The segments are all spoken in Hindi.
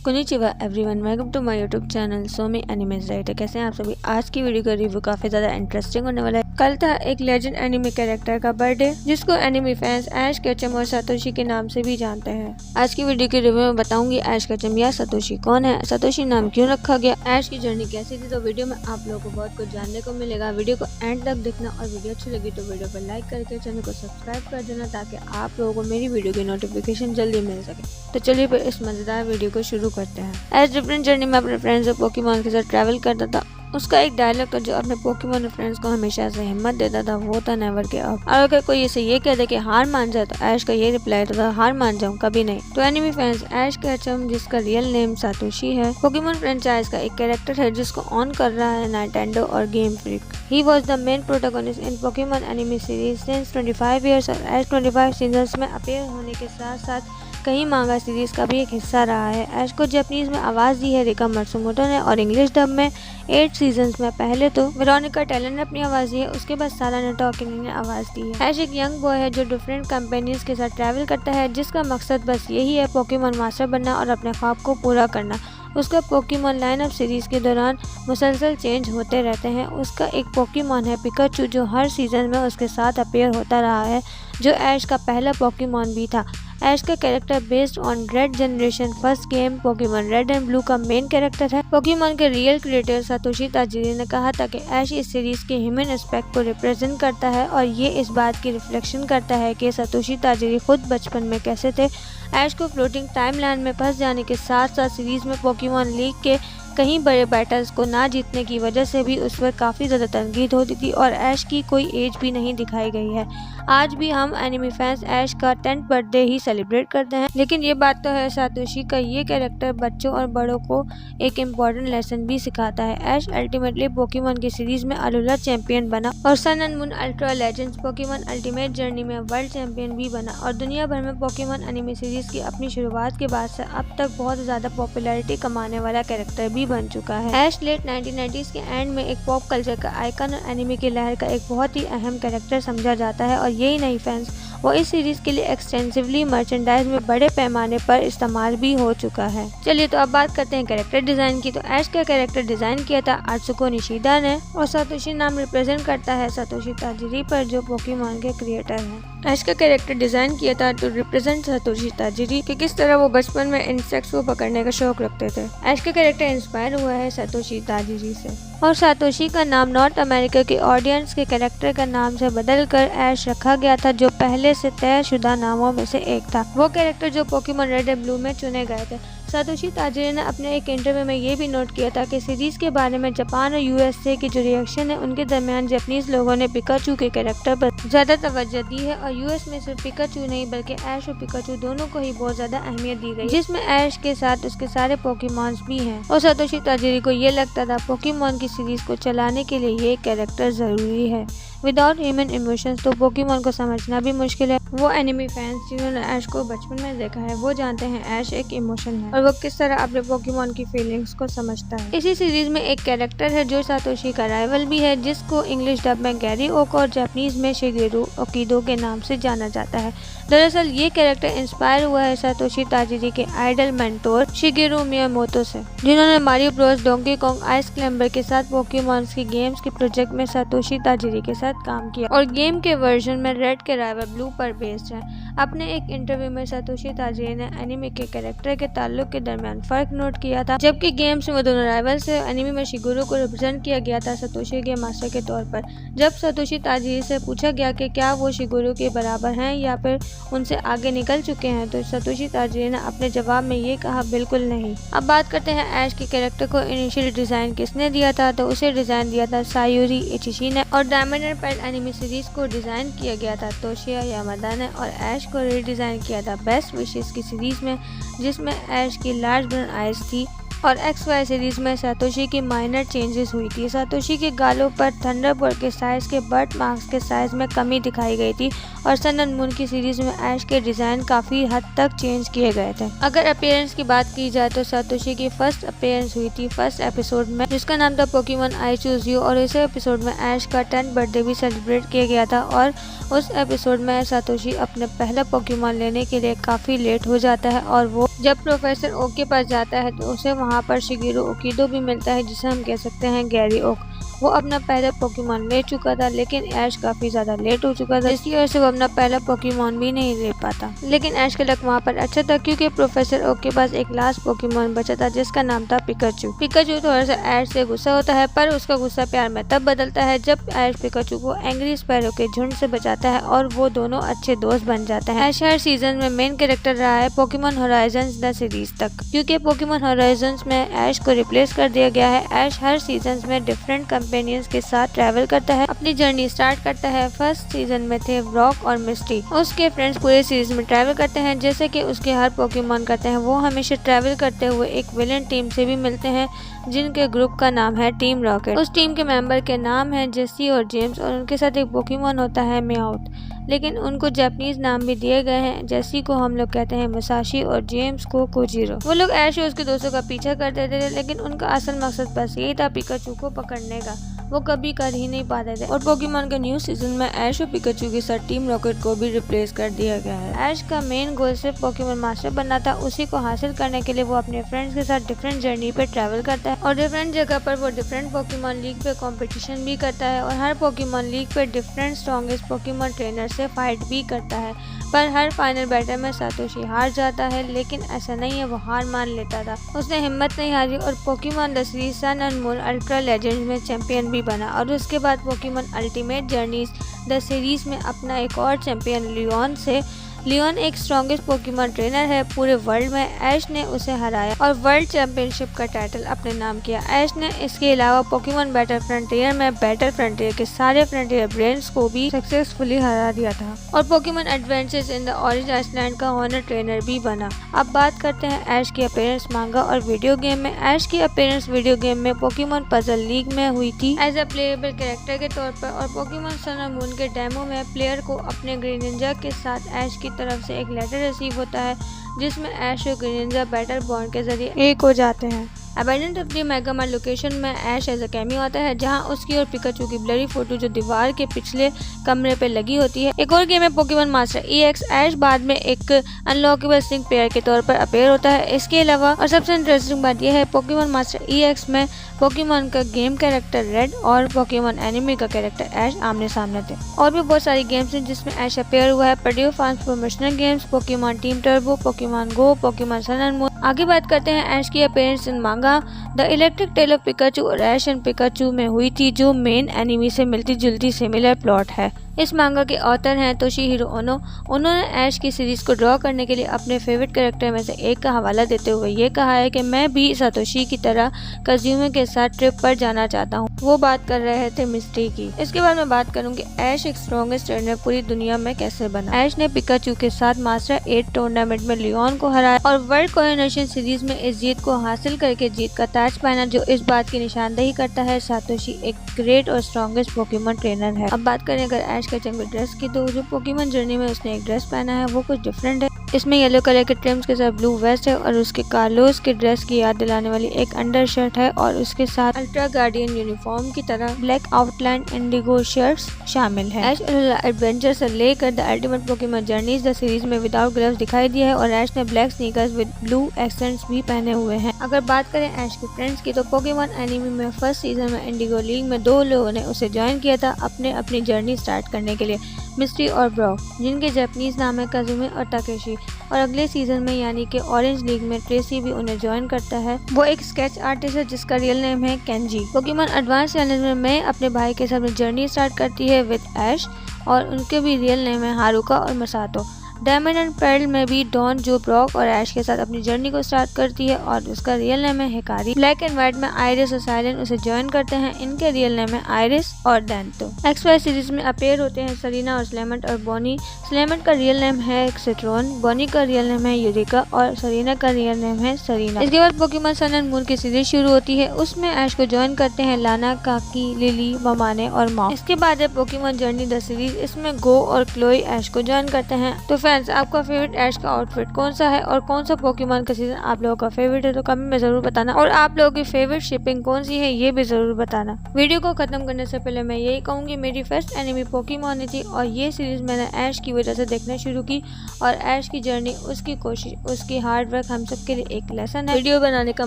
Konnichiwa everyone, welcome to my YouTube channel सोमी एनिमेज राइटर। कैसे हैं आप सभी। आज की वीडियो का रिव्यू काफी ज्यादा इंटरेस्टिंग होने वाला है। कल था एक लेजेंड एनिमे कैरेक्टर का बर्थडे, जिसको एनिमे फैंस ऐश केचम और सतोशी के नाम से भी जानते हैं। आज की वीडियो के रिव्यू में बताऊंगी ऐश केचम या सतोशी कौन है, सतोशी नाम क्यों रखा गया, ऐश की जर्नी कैसी थी। तो वीडियो में आप लोगों को बहुत कुछ जानने को मिलेगा। वीडियो को एंड तक देखना और वीडियो अच्छी लगी तो वीडियो पर लाइक करके चैनल को सब्सक्राइब कर देना, ताकि आप लोगों को मेरी वीडियो की नोटिफिकेशन जल्दी मिल सके। तो चलिए फिर इस मजेदार वीडियो को शुरू करते हैं। ऐश डिफरेंट जर्नी में अपने फ्रेंड्स और पोकेमॉन के साथ ट्रैवल करता था। उसका एक डायलॉग था जो अपने पोकेमॉन फ्रेंड्स को हमेशा से हिम्मत देता था, वो था नेवर गिव अप। और अगर कोई इसे ये कहते कि हार मान जाए, तो ऐश का ये रिप्लाई था हार मान जाऊं कभी नहीं। तो एनिमे फैंस ऐश केचम, जिसका रियल नेम सतोशी है, पोकेमॉन फ्रेंचाइज का एक कैरेक्टर है जिसको ऑन कर रहा है नाइटेंडो और game freak. He was the main protagonist in Pokemon anime series since 25 years और ऐश 25 सीजन्स में अपीयर होने के साथ साथ कई मांगा सीरीज का भी एक हिस्सा रहा है। ऐश को जापानीज में आवाज दी है रिका मात्सुमोटो ने, और इंग्लिश डब में 8 सीजन्स में पहले तो वेरोनिका टेलर ने अपनी आवाज दी है, उसके बाद सारा नेटोकिनी ने आवाज दी है। ऐश एक यंग बॉय है जो डिफरेंट कंपनीज के साथ ट्रैवल करता है, जिसका मकसद बस यही है पोकेमॉन मास्टर बनना और अपने ख्वाब को पूरा करना। उसका पोकेमॉन लाइनअप सीरीज के दौरान मुसलसल चेंज होते रहते हैं। उसका एक पोकेमॉन है पिकाचू, जो हर सीजन में उसके साथ अपीयर होता रहा है, जो ऐश का पहला पोकेमॉन भी था। ऐश का character based on red generation first game Pokemon red and blue का मेन कैरेक्टर है। पोकेमॉन के रियल क्रिएटर सतोशी ताजिरी ने कहा था कि ऐश इस सीरीज के ह्यूमन एस्पेक्ट को रिप्रेजेंट करता है, और ये इस बात की रिफ्लेक्शन करता है कि सतोशी ताजिरी खुद बचपन में कैसे थे। ऐश को फ्लोटिंग टाइमलाइन में फंस जाने के साथ साथ सीरीज में पोकेमॉन लीग के कहीं बड़े बैटल्स को ना जीतने की वजह से भी उस पर काफ़ी ज़्यादा तनकीद होती थी, और ऐश की कोई एज भी नहीं दिखाई गई है। आज भी हम एनिमे फैंस ऐश का 10th बर्थडे ही सेलिब्रेट करते हैं, लेकिन ये बात तो है सतोशी का ये कैरेक्टर बच्चों और बड़ों को एक इम्पॉर्टेंट लेसन भी सिखाता है। ऐश अल्टीमेटली पोकेमॉन की सीरीज में अलोला चैंपियन बना और Sun and Moon Ultra Legends Pokemon Ultimate Journey में वर्ल्ड चैंपियन भी बना, और दुनिया भर में पोकेमॉन एनिमे सीरीज की अपनी शुरुआत के बाद से अब तक बहुत ज़्यादा पॉपुलैरिटी कमाने वाला कैरेक्टर भी बन चुका है। ऐश लेट 1990s के एंड में एक पॉप कल्चर का आइकन और एनिमे की लहर का एक बहुत ही अहम कैरेक्टर समझा जाता है, और यही नहीं फैंस, वो इस सीरीज के लिए एक्सटेंसिवली मर्चेंडाइज में बड़े पैमाने पर इस्तेमाल भी हो चुका है। चलिए तो अब बात करते हैं कैरेक्टर डिजाइन की। तो ऐश का कैरेक्टर डिजाइन किया था आत्सुको निशिदा ने, और सतोशी नाम रिप्रेजेंट करता है सतोशी ताजिरी पर, जो पोकेमॉन के क्रिएटर हैं। ऐश का कैरेक्टर डिजाइन किया था टू रिप्रेजेंट सतोशी ताजिरी कि किस तरह वो बचपन में इंसेक्ट्स को पकड़ने का शौक रखते थे। ऐश का कैरेक्टर इंस्पायर हुआ है सतोशी ताजिरी से, और सतोशी का नाम नॉर्थ अमेरिका के ऑडियंस के कैरेक्टर का नाम से बदलकर ऐश रखा गया था, जो पहले से तयशुदा नामों में से एक था। वो कैरेक्टर जो पोकेमॉन रेड एंड ब्लू में चुने गए थे। सतोशी ताजिरी ने अपने एक इंटरव्यू में ये भी नोट किया था कि सीरीज के बारे में जापान और यूएसए की जो रिएक्शन है, उनके दरमियान जापानीज लोगों ने पिकाचू के कैरेक्टर पर ज्यादा तवज्जो दी है, और यूएस में सिर्फ पिकाचू नहीं बल्कि ऐश और पिकाचू दोनों को ही बहुत ज्यादा अहमियत दी गई, जिसमें ऐश के साथ उसके सारे पोकेमॉन्स भी हैं। और सतोशी ताजिरी को ये लगता था पोकेमॉन की सीरीज को चलाने के लिए ये कैरेक्टर जरूरी है। विदाउट ह्यूमन इमोशंस तो पोकेमॉन को समझना भी मुश्किल है। वो एनिमे फैंस जिन्होंने ऐश को बचपन में देखा है, वो जानते हैं ऐश एक इमोशन है और वो किस तरह अपने पोकेमॉन की फीलिंग्स को समझता है। इसी सीरीज में एक कैरेक्टर है जो सतोशी का राइवल भी है, जिसको इंग्लिश डब में गैरी ओको और जापानीज में शिगेरू ओकिडो के नाम से जाना जाता है। दरअसल ये कैरेक्टर इंस्पायर हुआ है सतोशी ताजिरी के आइडल मेंटोर शिगेरू मियामोतो से, जिन्होंने Mario Bros, donkey Kong, ice climber के साथ पोकेमॉन्स की गेम्स के प्रोजेक्ट में सतोशी ताजिरी के साथ काम किया, और गेम के वर्जन में रेड के राइवल ब्लू पर बेस्ड है। अपने एक इंटरव्यू में सतोशी ताजिरी ने एनिमे के कैरेक्टर के ताल्लुक के दरमियान फर्क नोट किया था। जबकि गेम्स में वो दोनों राइवल्स थे, एनिमे में शिगेरू को रिप्रेजेंट किया गया था सतोशी के मास्टर के तौर पर। जब सतोशी ताजिरी से पूछा गया कि क्या वो शिगेरू के बराबर हैं या फिर उनसे आगे निकल चुके हैं, तो सतोशी ताजिरी ने अपने जवाब में ये कहा, बिल्कुल नहीं। अब बात करते हैं ऐश के कैरेक्टर को इनिशियल डिजाइन किसने दिया था। तो उसे डिजाइन दिया था सायुरी इचिशी ने, और diamond and pearl anime series को डिजाइन किया गया था तोशिया यामादा ने, और ऐश को रीडिजाइन किया था बेस्ट विशेस की सीरीज में, जिसमें ऐश की लार्ज ब्राउन आइज थी, और XY सीरीज में सतोशी की माइनर चेंजेस हुई थी। सतोशी के गालों पर थंडरबोल्ट के साइज के बर्थ मार्क्स के साइज में कमी दिखाई गई थी, और सन एंड मून की सीरीज में ऐश के डिजाइन काफी हद तक चेंज किए गए थे। अगर अपीयरेंस की बात की जाए तो सतोशी की फर्स्ट अपीयरेंस हुई थी फर्स्ट एपिसोड में, जिसका नाम था पोकेमॉन आई चूज यू, और इस एपिसोड में ऐश का 10th बर्थडे भी सेलिब्रेट किया गया था, और उस एपिसोड में सतोशी अपने पहला पोकेमॉन लेने के लिए काफी लेट हो जाता है, और वो जब प्रोफेसर ओक के पास जाता है तो उसे वहाँ पर शिगेरू ओकिडो भी मिलता है, जिसे हम कह सकते हैं गैरी ओक। वो अपना पहला पोकेमॉन ले चुका था, लेकिन ऐश काफी ज्यादा लेट हो चुका था, इसकी वजह से वो अपना पहला पोकेमॉन भी नहीं ले पाता। लेकिन ऐश का लक वहाँ पर अच्छा था, क्योंकि प्रोफेसर ओक के पास एक लास्ट पोकेमॉन बचा था, जिसका नाम था पिकाचू। पिकाचू थोड़ा सा ऐश से गुस्सा होता है, पर उसका गुस्सा प्यार में तब बदलता है जब ऐश पिकाचू को एंग्री स्पैरो के झुंड से बचाता है और वो दोनों अच्छे दोस्त बन जाते हैं। ऐश हर सीजन में मेन कैरेक्टर रहा है पोकेमॉन होराइजन्स द सीरीज तक, क्योंकि पोकेमॉन होराइजन्स में ऐश को रिप्लेस कर दिया गया है। ऐश हर सीजन में डिफरेंट कंपेनियंस के साथ ट्रैवल करता है, अपनी जर्नी स्टार्ट करता है। फर्स्ट सीजन में थे ब्रॉक और मिस्टी। उसके फ्रेंड्स पूरे सीरीज में ट्रैवल करते हैं, जैसे कि उसके हर पोकेमॉन करते हैं। वो हमेशा ट्रैवल करते हुए एक विलेन टीम से भी मिलते हैं, जिनके ग्रुप का नाम है टीम रॉकेट। उस टीम के मेंबर के नाम है जेसी और जेम्स, और उनके साथ एक पोकेमॉन होता है म्याउथ, लेकिन उनको जापानीज नाम भी दिए गए हैं। जेसी को हम लोग कहते हैं मुसाशी और जेम्स को कोजीरो। वो लोग ऐश और उसके दोस्तों का पीछा करते थे, लेकिन उनका असल मकसद बस यही था पिकाचू को पकड़ने का। वो कभी कर ही नहीं पाते थे। और पोकेमॉन के न्यू सीजन में ऐश और पिकाचू के साथ टीम रॉकेट को भी रिप्लेस कर दिया गया है। ऐश का मेन गोल सिर्फ पोकेमॉन मास्टर बनना था। उसी को हासिल करने के लिए वो अपने फ्रेंड्स के साथ डिफरेंट जर्नी पे ट्रैवल करता है, और डिफरेंट जगह पर वो डिफरेंट पोकेमॉन लीग पे कंपटीशन भी करता है, और हर पोकेमॉन लीग पे डिफरेंट स्ट्रॉन्गेस्ट पोकेमॉन ट्रेनर से फाइट भी करता है। पर हर फाइनल बैटल में सातोशी हार जाता है, लेकिन ऐसा नहीं है, वो हार मान लेता था। उसने हिम्मत नहीं हारी और Pokemon the series Sun and Moon Ultra Legends में चैंपियन भी बना, और उसके बाद Pokemon Ultimate Journeys the series में अपना एक और चैंपियन लियोन से। लियोन एक स्ट्रॉन्गेस्ट पोकेमॉन ट्रेनर है पूरे वर्ल्ड में। ऐश ने उसे हराया और वर्ल्ड चैंपियनशिप का टाइटल अपने नाम किया। ऐश ने इसके अलावा पोकेमॉन बैटल फ्रंटियर में बैटल फ्रंटियर के सारे फ्रंटियर ब्रेन्स को भी सक्सेसफुली हरा दिया था, और Pokemon Adventures in the Orange Island का ऑनर ट्रेनर भी बना। अब बात करते हैं ऐश की अपीयरेंस मांगा और वीडियो गेम में। ऐश की अपीयरेंस वीडियो गेम में पोकेमॉन पजल लीग में हुई थी एज अ प्लेएबल कैरेक्टर के तौर पर, और पोकेमॉन सन और मून के डेमो में प्लेयर को अपने ग्रीनिंजा के साथ ऐश की तरफ से एक लेटर रिसीव होता है, जिसमें ऐश और ग्रीनिंजा बैटल बॉन्ड के जरिए एक हो जाते हैं। Abandoned of the Mega Mart location में ऐश एज अ कैमियो आता है, जहां उसकी और पिकाचू की ब्लरी फोटो जो दीवार के पिछले कमरे पे लगी होती है। एक और गेम है पोकेमॉन मास्टर EX। ऐश बाद में एक अनलॉकेबल स्टिंग प्लेयर के तौर पर अपेयर होता है। इसके अलावा और सबसे इंटरेस्टिंग बात यह है, पोकेमॉन मास्टर EX में पोकेमॉन का गेम कैरेक्टर रेड और पोकेमॉन एनिमी का कैरेक्टर ऐश आमने सामने थे। और भी बहुत सारी गेम्स हैं जिसमें ऐश अपेयर हुआ है। Purdue Farms promotional games, Pokemon Team Turbo, Pokemon Go, Pokemon Sun and Moon. आगे बात करते हैं ऐश की appearance in manga. The Electric Tale of Pikachu और ऐश एंड पिकाचू में हुई थी, जो मेन एनिमी से मिलती जुलती सिमिलर प्लॉट है। इस मांगा के ऑथर हैं तोशीहिरो ओनो। उन्होंने ऐश की सीरीज को ड्रॉ करने के लिए अपने फेवरेट कैरेक्टर में से एक का हवाला देते हुए ये कहा है कि मैं भी सातोशी की तरह कज़ुमे के साथ ट्रिप पर जाना चाहता हूँ। वो बात कर रहे थे मिस्ट्री की। इसके बाद मैं बात करूँगी ऐश एक स्ट्रॉन्गेस्ट ट्रेनर पूरी दुनिया में कैसे बना। ऐश ने पिकाचू के साथ मास्टर 8 टूर्नामेंट में लियोन को हराया और वर्ल्ड कोऑर्डिनेशन सीरीज में इस जीत को हासिल करके जीत का ताज पहना, जो इस बात की निशानदेही करता है सातोशी एक ग्रेट और स्ट्रॉन्गेस्ट पोकेमॉन ट्रेनर है। अब बात करें अगर ऐश के जंगली ड्रेस की, तो जो पोकेमॉन जर्नी में उसने एक ड्रेस पहना है वो कुछ डिफरेंट है। इसमें येलो कलर के ट्रिम्स के साथ ब्लू वेस्ट है, और उसके कार्लोस के ड्रेस की याद दिलाने वाली एक अंडर शर्ट है, और उसके साथ अल्ट्रा गार्डियन यूनिफॉर्म की तरह ब्लैक आउटलाइन इंडिगो शर्ट्स शामिल है। ऐश एडवेंचर से लेकर the ultimate Pokemon journeys the series में विदाउट ग्लव्स दिखाई दिया है, और ऐश ने black sneakers with blue accents भी पहने हुए हैं। अगर बात करें ऐश के फ्रेंड्स की, तो पोकेमॉन एनिमी में फर्स्ट सीजन में इंडिगो लीग में 2 लोगों ने उसे ज्वाइन किया था अपनी जर्नी स्टार्ट करने के लिए, मिस्ट्री और ब्रॉक, जिनके जापानीज नाम है कज़ुमे और ताकेशी। और अगले सीजन में यानी कि ऑरेंज लीग में ट्रेसी भी उन्हें ज्वाइन करता है। वो एक स्केच आर्टिस्ट है जिसका रियल नेम है केंजी। पोकेमॉन एडवांस चैलेंज में मैं अपने भाई के साथ जर्नी स्टार्ट करती है विद ऐश, और उनके भी रियल नेम है हारुका और मसातो। डायमंड एंड पर्ल में भी डॉन जो ब्रॉक और ऐश के साथ अपनी जर्नी को स्टार्ट करती है, और उसका रियल नेम है हिकारी। ब्लैक एंड व्हाइट में आइरिस और साइलेंट उसे ज्वाइन करते हैं, इनके रियल नेम है आइरिस और डैंतो। XY सीरीज में अपेयर होते हैं सरीना और स्लेमेंट और बॉनी। स्लेमेंट का रियल नेम है सिट्रोन, बॉनी का रियल नेम है यूरिका, और सरीना का रियल नेम है सरीना। इसके बाद पोकेमॉन सन एंड मून की सीरीज शुरू होती है। उसमें ऐश को ज्वाइन करते हैं लाना, काकी, लिली, ममाने और मॉ। इसके बाद है पोकेमॉन जर्नी द सीरीज। इसमें गो और क्लोई ऐश को ज्वाइन करते हैं। तो फैंस, आपका फेवरेट ऐश का आउटफिट कौन सा है और कौन सा पोकेमॉन का सीजन आप लोगों का फेवरेट है, तो कमेंट में जरूर बताना। और आप लोगों की फेवरेट शिपिंग कौन सी है ये भी जरूर बताना। वीडियो को खत्म करने से पहले मैं यही कहूंगी, मेरी फर्स्ट एनिमी पोकेमॉन थी और ये सीरीज मैंने ऐश की वजह से देखना शुरू की। और ऐश की जर्नी, उसकी कोशिश, उसकी हार्ड वर्क हम सबके लिए एक लेसन है। वीडियो बनाने का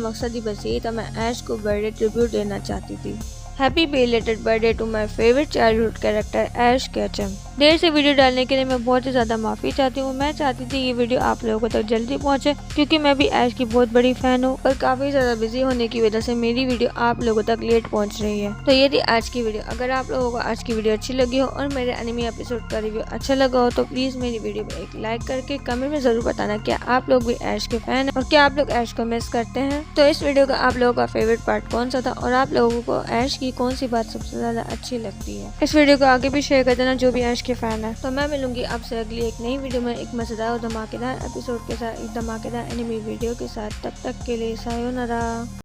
मकसद ही बस यही था, मैं ऐश को बर्थडे ट्रिब्यूट देना चाहती थी। Happy belated birthday to my favourite childhood character Ash Ketchum. देर से वीडियो डालने के लिए मैं बहुत ही ज़्यादा माफ़ी चाहती हूँ। मैं चाहती थी ये वीडियो आप लोगों तक जल्दी पहुँचे, क्योंकि मैं भी ऐश की बहुत बड़ी फ़ैन हूँ, पर काफ़ी ज़्यादा बिजी होने की वजह से मेरी वीडियो आप लोगों तक लेट पहुँच रही है। तो ये थी आज की वीडियो। अगर आप लोगों को आज की वीडियो अच्छी लगी हो और मेरे एनिमी एपिसोड का रिव्यू अच्छा लगा हो तो प्लीज़ मेरी वीडियो में एक लाइक करके कमेंट में ज़रूर बताना क्या आप लोग भी ऐश के फ़ैन हैं और क्या आप लोग ऐश को मिस करते हैं। तो इस वीडियो का आप लोगों का फेवरेट पार्ट कौन सा था और आप लोगों को ऐश की कौन सी बात सबसे ज़्यादा अच्छी लगती है। इस वीडियो को आगे भी शेयर कर देना जो भी ऐश के फ़ैन है। तो मैं मिलूंगी आपसे अगली एक नई वीडियो में एक मजेदार और धमाकेदार एपिसोड के साथ, एक धमाकेदार एनिमी वीडियो के साथ। तब तक के लिए सायोनारा।